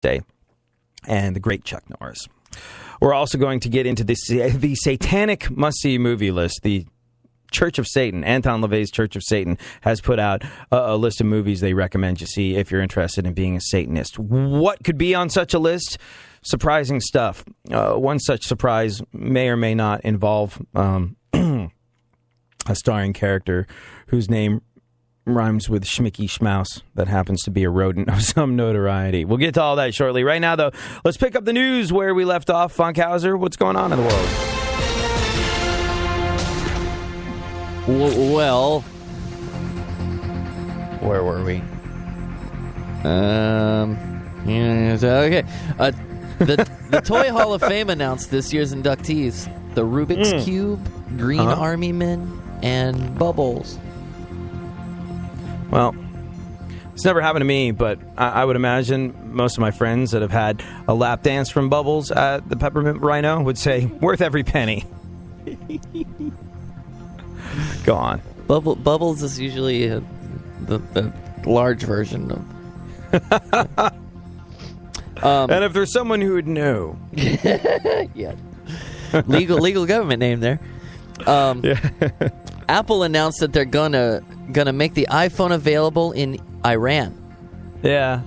Day, and the great Chuck Norris. We're also going to get into the satanic must-see movie list. The Church of Satan, Anton LaVey's Church of Satan, has put out a list of movies they recommend you see if you're interested in being a Satanist. What could be on such a list? Surprising stuff. One such surprise may or may not involve a starring character whose name rhymes with Schmicky Schmaus that happens to be a rodent of some notoriety. We'll get to all that shortly. Right now, though, let's pick up the news where we left off. Funkhauser, what's going on in the world? Well, where were we? Okay. The Toy Hall of Fame announced this year's inductees: the Rubik's Cube, Green Army Men, and Bubbles. Well, it's never happened to me, but I would imagine most of my friends that have had a lap dance from Bubbles at the Peppermint Rhino would say, worth every penny. Go on. Bubbles is usually the large version of... and if there's someone who would know. Yeah. Legal government name there. Apple announced that they're gonna make the iPhone available in Iran. Yeah.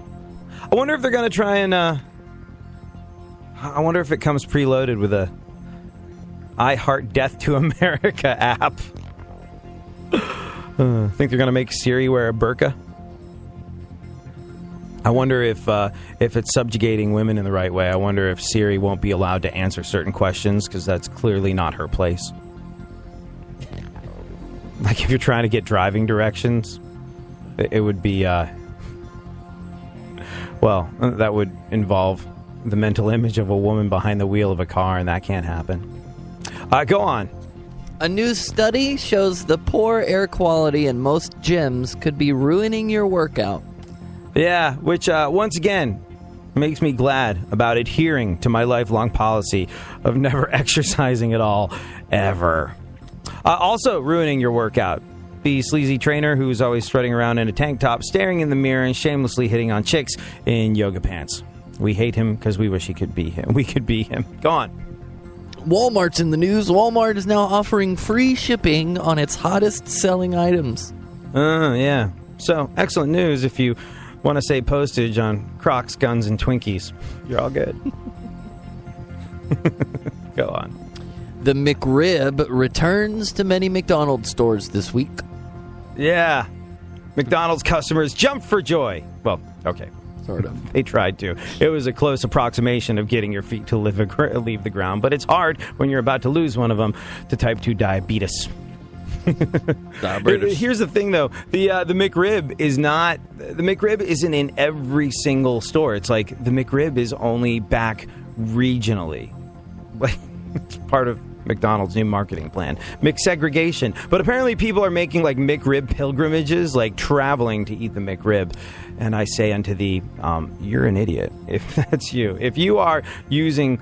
I wonder if they're gonna try and I wonder if it comes preloaded with a I Heart Death to America app. Think they're gonna make Siri wear a burqa? I wonder if it's subjugating women in the right way. I wonder if Siri won't be allowed to answer certain questions because that's clearly not her place. Like if you're trying to get driving directions, it would be, well, that would involve the mental image of a woman behind the wheel of a car, and that can't happen. Go on. A new study shows the poor air quality in most gyms could be ruining your workout. Yeah, which, once again, makes me glad about adhering to my lifelong policy of never exercising at all, ever. Also ruining your workout. The sleazy trainer who's always strutting around in a tank top, staring in the mirror and shamelessly hitting on chicks in yoga pants. We hate him because we wish he could be him. We could be him. Go on. Walmart's in the news. Walmart is now offering free shipping on its hottest selling items. Yeah. So, excellent news if you want to save postage on Crocs, guns, and Twinkies. You're all good. Go on. The McRib returns to many McDonald's stores this week. Yeah. McDonald's customers jump for joy. Well, okay. Sort of. They tried to. It was a close approximation of getting your feet to leave the ground, but it's hard when you're about to lose one of them to type 2 diabetes. Here's the thing, though. The McRib is not... The McRib isn't in every single store. It's like the McRib is only back regionally. Like, it's part of McDonald's new marketing plan. McSegregation. But apparently people are making like McRib pilgrimages, like traveling to eat the McRib. And I say unto thee, you're an idiot if that's you. If you are using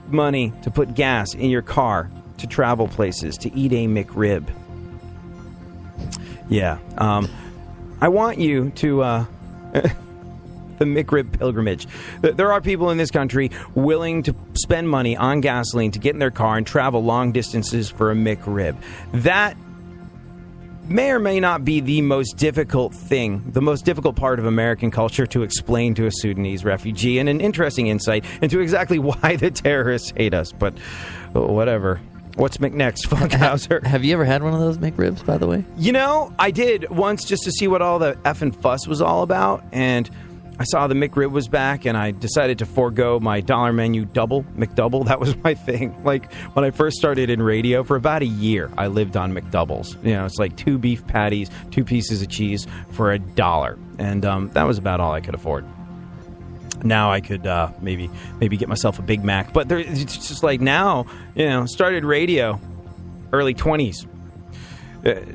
money to put gas in your car to travel places, to eat a McRib. Yeah. I want you to... the McRib pilgrimage. There are people in this country willing to spend money on gasoline to get in their car and travel long distances for a McRib. That may or may not be the most difficult thing, the most difficult part of American culture to explain to a Sudanese refugee, and an interesting insight into exactly why the terrorists hate us. But whatever. What's McNext, Funkhauser? Have you ever had one of those McRibs, by the way? You know, I did once just to see what all the effing fuss was all about, and I saw the McRib was back, and I decided to forego my dollar menu McDouble. That was my thing. Like, when I first started in radio, for about a year, I lived on McDoubles. You know, it's like 2 beef patties, 2 pieces of cheese for $1. And that was about all I could afford. Now I could maybe get myself a Big Mac. But it's just like now, you know, started radio, early 20s.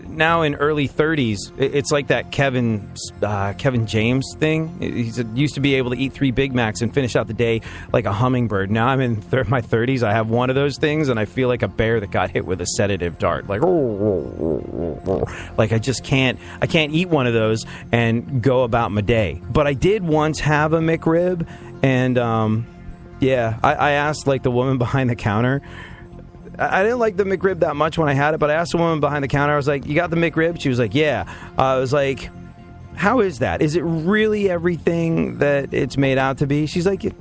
Now in early 30s, it's like that Kevin James thing. He used to be able to eat 3 Big Macs and finish out the day like a hummingbird. Now I'm in my 30s. I have one of those things, and I feel like a bear that got hit with a sedative dart. Like I just can't. I can't eat one of those and go about my day. But I did once have a McRib, And yeah, I asked like the woman behind the counter. I didn't like the McRib that much when I had it, but I asked the woman behind the counter, I was like, you got the McRib? She was like, yeah. I was like, how is that? Is it really everything that it's made out to be? She's like,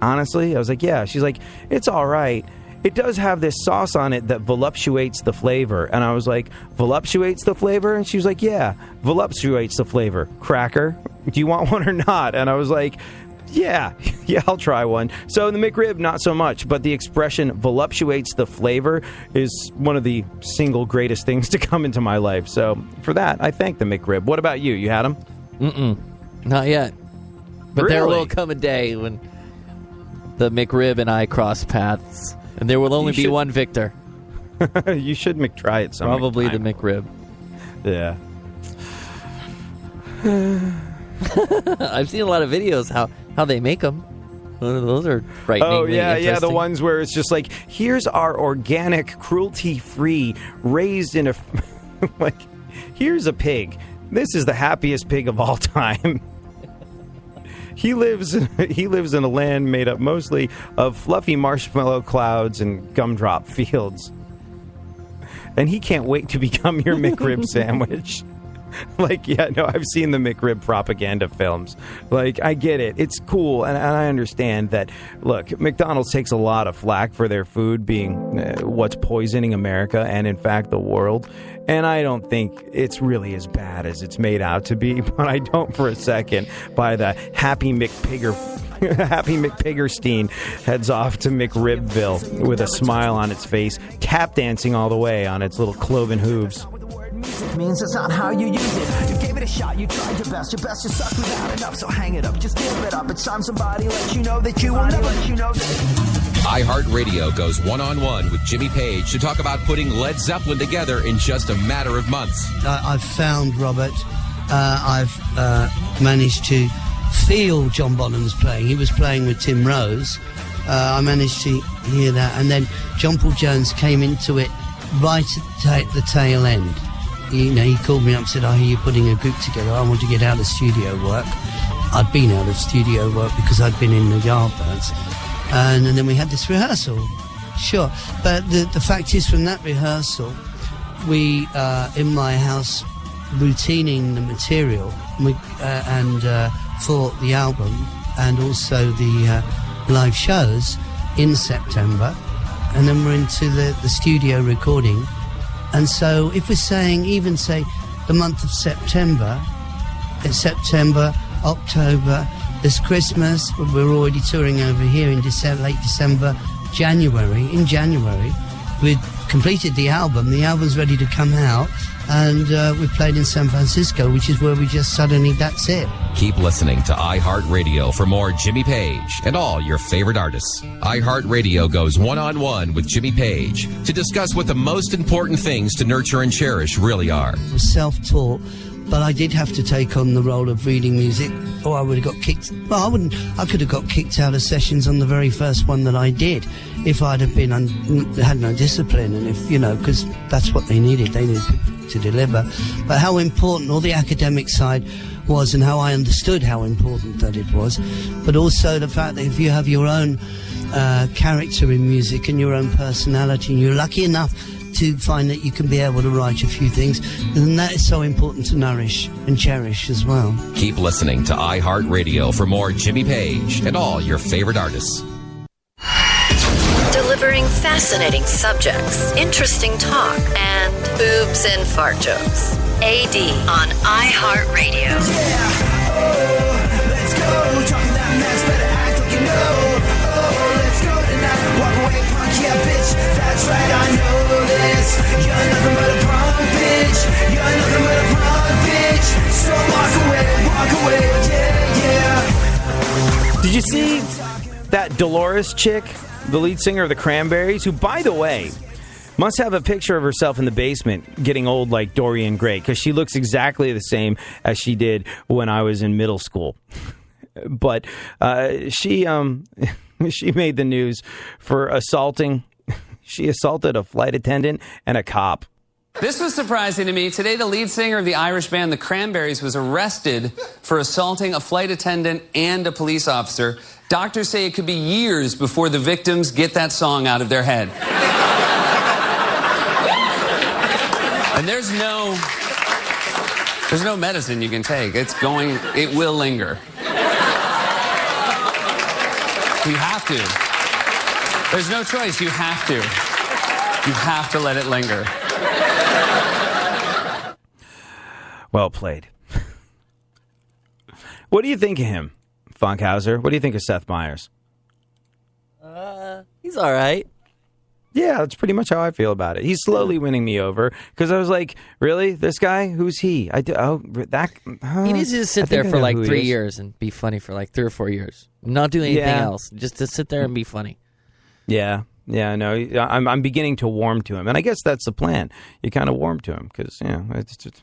honestly? I was like, yeah. She's like, it's all right. It does have this sauce on it that voluptuates the flavor. And I was like, voluptuates the flavor? And she was like, yeah, voluptuates the flavor. Cracker, do you want one or not? And I was like, yeah, I'll try one. So the McRib, not so much, but the expression voluptuates the flavor is one of the single greatest things to come into my life. So for that, I thank the McRib. What about you? You had them? Not yet. But Really? there will come a day when the McRib and I cross paths, and there will only be one victor. You should try it sometime. Probably the McRib. Yeah. I've seen a lot of videos how they make them. Those are frightening. Oh, yeah, the ones where it's just like, here's our organic, cruelty-free, raised in a... like, here's a pig. This is the happiest pig of all time. He lives in a land made up mostly of fluffy marshmallow clouds and gumdrop fields. And he can't wait to become your McRib sandwich. Like, yeah, no, I've seen the McRib propaganda films. Like, I get it. It's cool, and I understand that, look, McDonald's takes a lot of flack for their food being what's poisoning America and, in fact, the world. And I don't think it's really as bad as it's made out to be, but I don't for a second buy the Happy McPiggerstein heads off to McRibville with a smile on its face, tap dancing all the way on its little cloven hooves. Music means it's not how you use it. You gave it a shot, you tried your best you sucked without enough, so hang it up, just give it up. It's time somebody let you know that you will never let you know that. iHeartRadio goes one-on-one with Jimmy Page to talk about putting Led Zeppelin together in just a matter of months. I've found Robert. I've managed to feel John Bonham's playing. He was playing with Tim Rose. I managed to hear that, and then John Paul Jones came into it right at the tail end. He called me up and said, I hear you putting a group together. I want to get out of studio work. I'd been out of studio work because I'd been in the Yardbirds. And then we had this rehearsal. Sure. But the fact is, from that rehearsal, we, in my house, routining the material and for the album and also the live shows in September. And then we're into the studio recording. And so if we're saying, even say, the month of September, it's September, October, there's Christmas, we're already touring over here in December, late December, January. In January, we've completed the album's ready to come out, and we played in San Francisco, which is where we just suddenly, that's it. Keep listening to iHeartRadio for more Jimmy Page and all your favorite artists. iHeartRadio goes one-on-one with Jimmy Page to discuss what the most important things to nurture and cherish really are. I was self-taught, but I did have to take on the role of reading music, or I would have got kicked. Well, I could have got kicked out of sessions on the very first one that I did if I'd have been had no discipline, and if, because that's what they needed. They needed to deliver. But how important all the academic side was, and how I understood how important that it was, but also the fact that if you have your own character in music and your own personality, and you're lucky enough to find that you can be able to write a few things, and that is so important to nourish and cherish as well. Keep listening to iHeartRadio for more Jimmy Page and all your favorite artists. Delivering fascinating subjects, interesting talk, and boobs and fart jokes. AD on iHeartRadio. Yeah, oh, let's go. Talking that mess, better act like you know. Oh, let's go tonight. Walk away, punk, yeah, bitch. That's right, I know this. You're nothing but a punk, bitch. You're nothing but a punk, bitch. So walk away, yeah. Did you see that Dolores chick, the lead singer of the Cranberries, who, by the way, must have a picture of herself in the basement getting old like Dorian Gray, because she looks exactly the same as she did when I was in middle school. But she made the news for assaulting. She assaulted a flight attendant and a cop. This was surprising to me. Today, the lead singer of the Irish band The Cranberries was arrested for assaulting a flight attendant and a police officer. Doctors say it could be years before the victims get that song out of their head. And there's no medicine you can take. It will linger. You have to. There's no choice. You have to. You have to let it linger. Well played. What do you think of him, Funkhauser? What do you think of Seth Meyers? He's all right. Yeah, that's pretty much how I feel about it. He's slowly winning me over because I was like, really? This guy? Who's he? He needs to just sit there for like 3 years and be funny for like 3 or 4 years. Not do anything else. Just to sit there and be funny. Yeah. Yeah, no, I'm beginning to warm to him. And I guess that's the plan. You kind of warm to him because, it's just...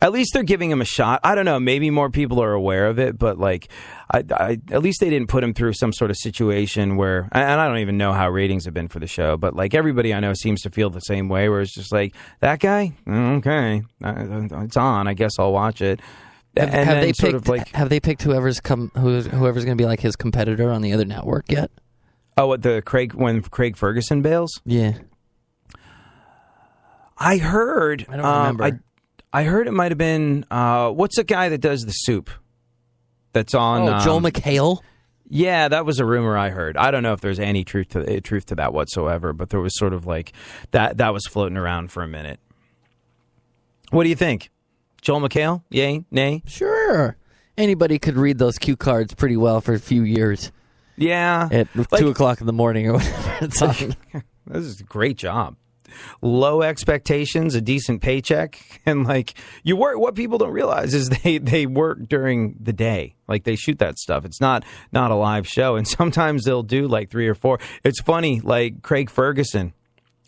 At least they're giving him a shot. I don't know. Maybe more people are aware of it, but like, at least they didn't put him through some sort of situation where, and I don't even know how ratings have been for the show, but like everybody I know seems to feel the same way, where it's just like, that guy? Okay, it's on. I guess I'll watch it. Have they picked whoever's going to be like his competitor on the other network yet? Oh, when Craig Ferguson bails? Yeah. I heard. I don't remember. I heard it might have been, what's the guy that does the soup that's on... Joel McHale? Yeah, that was a rumor I heard. I don't know if there's any truth to that whatsoever, but there was sort of like, that was floating around for a minute. What do you think? Joel McHale? Yay? Nay? Sure. Anybody could read those cue cards pretty well for a few years. Yeah. At 2 o'clock in the morning or whatever it's on. This is a great job. Low expectations, a decent paycheck, and like you work. What people don't realize is they work during the day. Like they shoot that stuff. It's not a live show, and sometimes they'll do like 3 or 4. It's funny. Like Craig Ferguson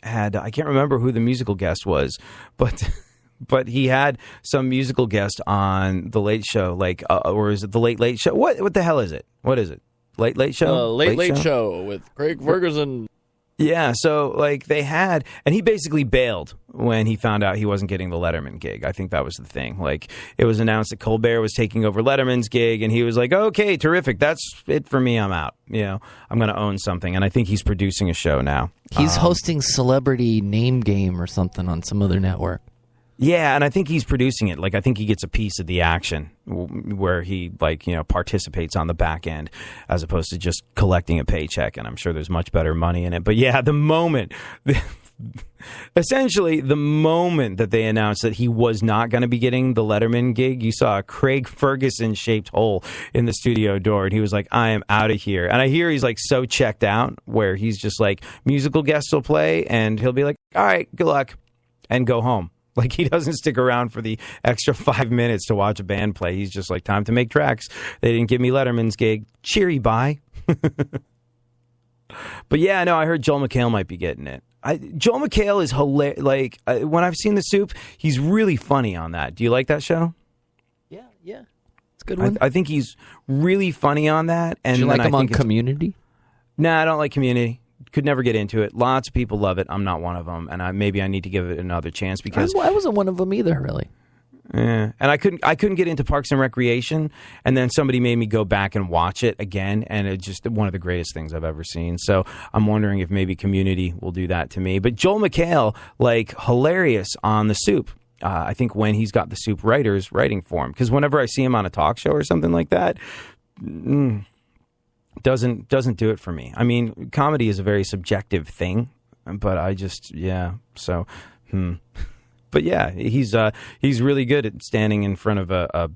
had, I can't remember who the musical guest was, but he had some musical guest on the Late Show, like or is it the Late Show? What the hell is it? What is it? Late Show? Late Show with Craig Ferguson. Yeah, so like they had, and he basically bailed when he found out he wasn't getting the Letterman gig. I think that was the thing. Like it was announced that Colbert was taking over Letterman's gig, and he was like, "Okay, terrific. That's it for me. I'm out. I'm going to own something." And I think he's producing a show now. He's hosting Celebrity Name Game or something on some other network. Yeah, and I think he's producing it. Like, I think he gets a piece of the action where he, participates on the back end as opposed to just collecting a paycheck. And I'm sure there's much better money in it. But yeah, essentially the moment that they announced that he was not going to be getting the Letterman gig, you saw a Craig Ferguson-shaped hole in the studio door. And he was like, I am out of here. And I hear he's, like, so checked out where he's just like, musical guests will play, and he'll be like, all right, good luck, and go home. Like, he doesn't stick around for the extra 5 minutes to watch a band play. He's just like, time to make tracks. They didn't give me Letterman's gig. Cheery, bye. But yeah, no, I heard Joel McHale might be getting it. Joel McHale is hilarious. Like, when I've seen The Soup, he's really funny on that. Do you like that show? Yeah. It's a good one. I think he's really funny on that. And do you like him on Community? Nah, I don't like Community. Could never get into it. Lots of people love it. I'm not one of them, and maybe I need to give it another chance because I wasn't one of them either, really. Yeah, and I couldn't get into Parks and Recreation, and then somebody made me go back and watch it again, and it's just one of the greatest things I've ever seen. So I'm wondering if maybe Community will do that to me. But Joel McHale, like, hilarious on The Soup. I think when he's got The Soup writers writing for him, because whenever I see him on a talk show or something like that. Doesn't do it for me. I mean, comedy is a very subjective thing, but I just So, but yeah, he's really good at standing in front of a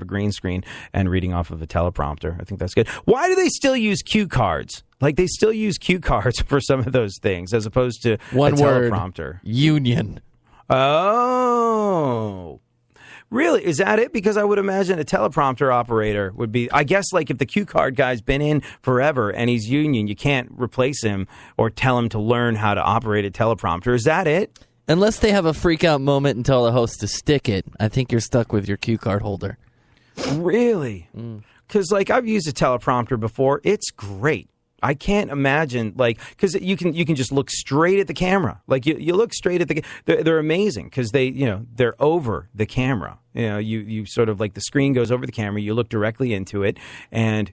green screen and reading off of a teleprompter. I think that's good. Why do they still use cue cards? Like, they still use cue cards for some of those things as opposed to one a teleprompter. Union. Oh. Really? Is that it? Because I would imagine a teleprompter operator would be, I guess, like if the cue card guy's been in forever and he's union, you can't replace him or tell him to learn how to operate a teleprompter. Is that it? Unless they have a freak out moment and tell the host to stick it, I think you're stuck with your cue card holder. Really? Because, like, I've used a teleprompter before. It's great. I can't imagine, like, because you can just look straight at the camera. Like, you look straight at they're amazing because they're over the camera. You sort of like the screen goes over the camera. You look directly into it, and